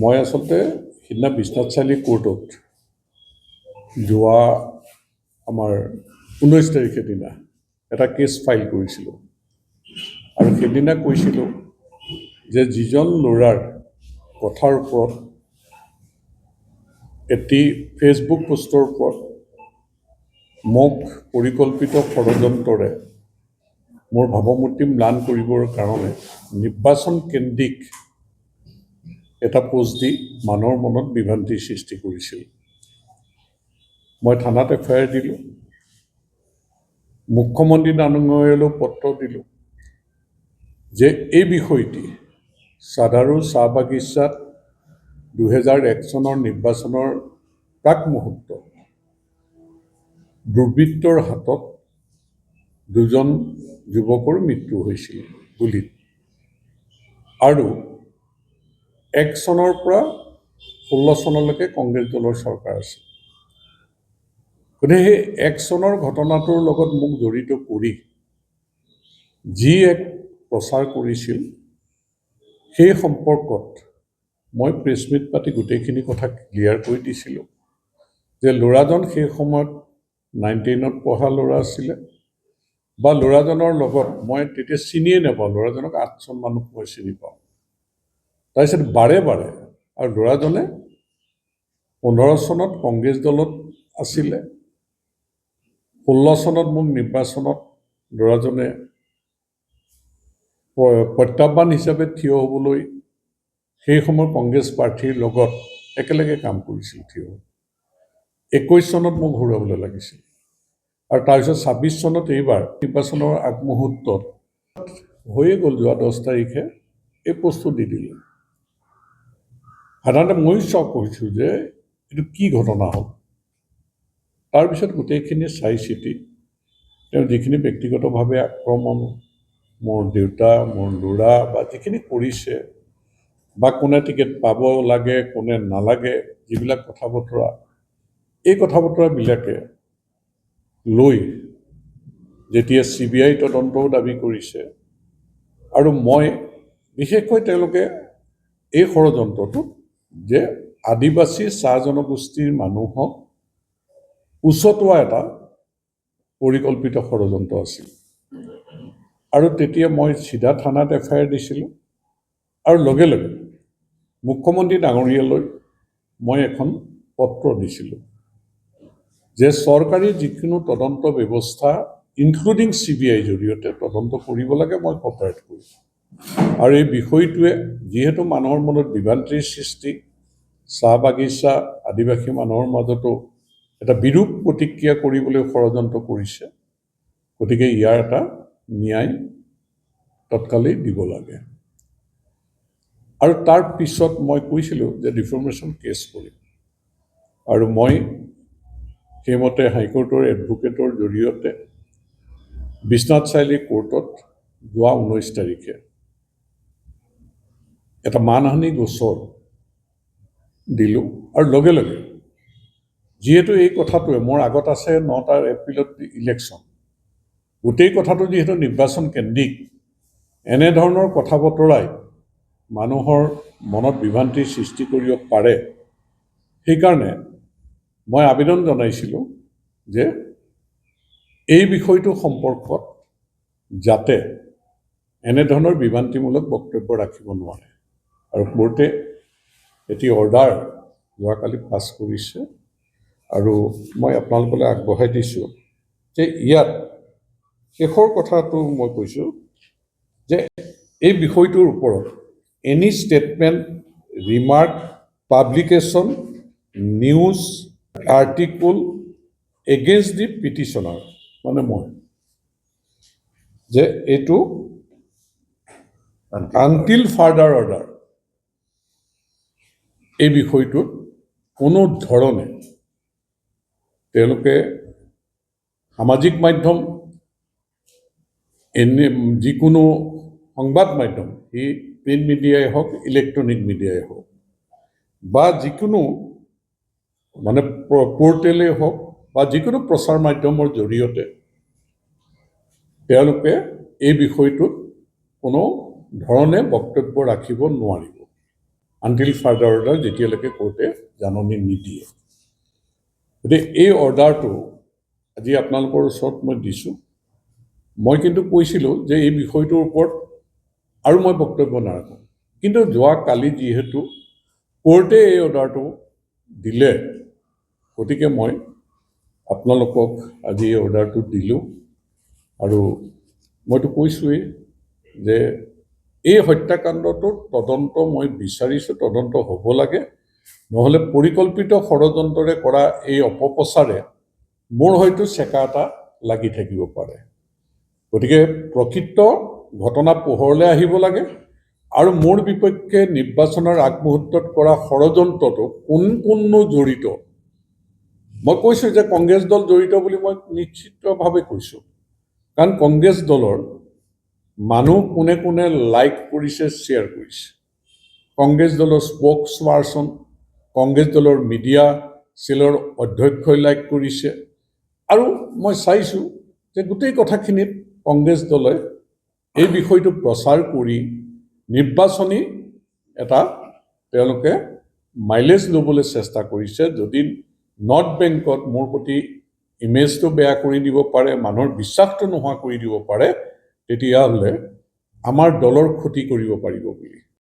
মই আচলতে সিদিনা বিশ্বনাথ চাৰিআলি কোৰ্টত যোৱা আমাৰ 19 তাৰিখে দিনা এটা কেছ ফাইল কৰিছিলোঁ আৰু সেইদিনা কৈছিলোঁ যে যিজন ল'ৰাৰ কথাৰ ওপৰত এটি ফেচবুক পোষ্টৰ ওপৰত মোক পৰিকল্পিত ষড়যন্ত্ৰৰে মোৰ ভাৱমূৰ্তি ম্লান কৰিবৰ কাৰণে নিৰ্বাচন কেন্দ্ৰিক এটা পোষ্ট দি মানুহৰ মনত বিভ্ৰান্তিৰ সৃষ্টি কৰিছিল। মই থানাত এফআইআৰ দিলোঁ, মুখ্যমন্ত্ৰী ডাঙৰীয়ালৈ পত্ৰ দিলোঁ যে এই বিষয়টি চাদাৰু চাহ বাগিচাত 2001 চনৰ নিৰ্বাচনৰ প্ৰাক মুহূৰ্তত দুৰ্বৃত্তৰ হাতত দুজন যুৱকৰ মৃত্যু হৈছিল গুলীত, আৰু 1 চনৰ পৰা 16 চনলৈকে কংগ্ৰেছ দলৰ চৰকাৰ আছিল। গতিকে সেই 1 চনৰ ঘটনাটোৰ লগত মোক জড়িত কৰি যি এক প্ৰচাৰ কৰিছিল, সেই সম্পৰ্কত মই প্ৰেছ মিট পাতি গোটেইখিনি কথা ক্লিয়াৰ কৰি দিছিলোঁ যে ল'ৰাজন সেই সময়ত 9-10ত পঢ়া ল'ৰা আছিলে, বা ল'ৰাজনৰ লগত মই তেতিয়া চিনিয়ে নাপাওঁ, ল'ৰাজনক 8 চন মানুহ মই চিনি পাওঁ। তাৰপিছত বাৰে বাৰে, আৰু ল'ৰাজনে 15 চনত কংগ্ৰেছ দলত আছিলে, 16 চনত মোক নিৰ্বাচনত ল'ৰাজনে প্ৰত্যাহ্বান হিচাপে থিয় হ'বলৈ সেই সময়ৰ কংগ্ৰেছ প্ৰাৰ্থীৰ লগত একেলগে কাম কৰিছিল থিয়। 21 চনত মোক হৰুৱাবলৈ লাগিছিল, আৰু তাৰপিছত 26 চনত এইবাৰ নিৰ্বাচনৰ আগমুহূৰ্তত হৈয়ে গ'ল, যোৱা 10 তাৰিখে এই পোষ্টটো দি দিলে। সাধাৰণতে ময়ো চক হৈছোঁ যে এইটো কি ঘটনা হ'ল। তাৰপিছত গোটেইখিনি চাই চিতি তেওঁ যিখিনি ব্যক্তিগতভাৱে আক্ৰমণ মোৰ দেউতা, মোৰ ল'ৰা বা যিখিনি কৰিছে, বা কোনে টিকেট পাব লাগে কোনে নালাগে, যিবিলাক কথা বতৰা, এই কথা বতৰাবিলাকে লৈ যেতিয়া CBI তদন্তও দাবী কৰিছে, আৰু মই বিশেষকৈ তেওঁলোকে এই ষড়যন্ত্ৰটোত যে আদিবাসী চাহ জনগোষ্ঠীৰ মানুহক উচতোৱা এটা পৰিকল্পিত ষড়যন্ত্ৰ আছিল। আৰু তেতিয়া মই চিধা থানাত এফআইআৰ দিছিলোঁ, আৰু লগে লগে মুখ্যমন্ত্ৰী ডাঙৰীয়ালৈ মই এখন পত্ৰ দিছিলোঁ যে চৰকাৰী যিকোনো তদন্ত ব্যৱস্থা ইনক্লুডিং CBI জৰিয়তে তদন্ত কৰিব লাগে, মই কপাৰেট কৰিম। আৰু এই বিষয়টোৱে যিহেতু মানুহৰ মনত বিভ্ৰান্তিৰ সৃষ্টি, চাহ বাগিচা আদিবাসী মানুহৰ মাজতো এটা বিৰূপ প্ৰতিক্ৰিয়া কৰিবলৈ ষড়যন্ত্ৰ কৰিছে, গতিকে ইয়াৰ এটা ন্যায় তৎকালেই দিব লাগে। আৰু তাৰ পিছত মই কৈছিলোঁ যে ডিফৰ্মেশ্যন কেছ কৰিম, আৰু মই সেইমতে হাইকোৰ্টৰ এডভোকেটৰ জৰিয়তে বিশ্বনাথ চাৰিআলি কোৰ্টত যোৱা 19 তাৰিখে এটা মানহানি গোচৰ দিলোঁ। আৰু লগে লগে যিহেতু এই কথাটোৱে মোৰ আগত আছে 9 এপ্ৰিলত ইলেকশ্যন, গোটেই কথাটো যিহেতু নিৰ্বাচন কেন্দ্ৰিক, এনেধৰণৰ কথা বতৰাই মানুহৰ মনত বিভ্ৰান্তিৰ সৃষ্টি কৰিব পাৰে, সেইকাৰণে মই আবেদন জনাইছিলোঁ যে এই বিষয়টো সম্পৰ্কত যাতে এনেধৰণৰ বিভ্ৰান্তিমূলক বক্তব্য ৰাখিব নোৱাৰে। আৰু কোৰ্টে এটি অৰ্ডাৰ যোৱাকালি পাছ কৰিছে, আৰু মই আপোনালোকলৈ আগবঢ়াই দিছোঁ যে ইয়াত শেষৰ কথাটো মই কৈছোঁ যে এই বিষয়টোৰ ওপৰত any statement, remark, publication, news article against the petitioner, মানে মই, যে এইটো আনটিল ফাৰ্ডাৰ অৰ্ডাৰ, এই বিষয়টোত কোনো ধৰণে তেওঁলোকে সামাজিক মাধ্যম, যিকোনো সংবাদ মাধ্যম, এই প্ৰিণ্ট মিডিয়াই হওক ইলেক্ট্ৰনিক মিডিয়াই হওক, বা যিকোনো মানে পৰ্টেলেই হওক বা যিকোনো প্ৰচাৰ মাধ্যমৰ জৰিয়তে তেওঁলোকে এই বিষয়টোত কোনো ধৰণে বক্তব্য ৰাখিব নোৱাৰিব। আনটিল ফাৰ্ডাৰ অৰ্ডাৰ, যেতিয়ালৈকে কোৰ্টে জাননী নিদিয়ে। গতিকে এই অৰ্ডাৰটো আজি আপোনালোকৰ ওচৰত মই দিছোঁ। মই কিন্তু কৈছিলোঁ যে এই বিষয়টোৰ ওপৰত আৰু মই বক্তব্য নাৰাখোঁ, কিন্তু যোৱাকালি যিহেতু কোৰ্টে এই অৰ্ডাৰটো দিলে, গতিকে মই আপোনালোকক আজি এই অৰ্ডাৰটো দিলোঁ। আৰু মইতো কৈছোঁৱেই যে এই হত্যাকাণ্ডটোৰ তদন্ত মই বিচাৰিছোঁ, তদন্ত হ'ব লাগে, নহ'লে পৰিকল্পিত ষড়যন্ত্ৰৰে কৰা এই অপপ্ৰচাৰে মোৰ হয়তো চেকা এটা লাগি থাকিব পাৰে। গতিকে প্ৰকৃত ঘটনা পোহৰলৈ আহিব লাগে আৰু মোৰ বিপক্ষে নিৰ্বাচনৰ আগমুহূৰ্তত কৰা ষড়যন্ত্ৰটো কোননো জড়িত। মই কৈছোঁ যে কংগ্ৰেছ দল জড়িত বুলি মই নিশ্চিতভাৱে কৈছোঁ, কাৰণ কংগ্ৰেছ দলৰ মানুহ কোনে কোনে লাইক কৰিছে, শ্বেয়াৰ কৰিছে। কংগ্ৰেছ দলৰ স্প'ক্স পাৰ্চন, কংগ্ৰেছ দলৰ মিডিয়া চেলৰ অধ্যক্ষই লাইক কৰিছে। আৰু মই চাইছোঁ যে গোটেই কথাখিনিত কংগ্ৰেছ দলে এই বিষয়টো প্ৰচাৰ কৰি নিৰ্বাচনী এটা তেওঁলোকে মাইলেজ ল'বলৈ চেষ্টা কৰিছে। যদি নৰ্থ বেংকত মোৰ প্ৰতি ইমেজটো বেয়া কৰি দিব পাৰে, মানুহৰ বিশ্বাসটো নোহোৱা কৰি দিব পাৰে, তেতিয়াহ'লে আমাৰ দলৰ ক্ষতি কৰিব পাৰিব বুলি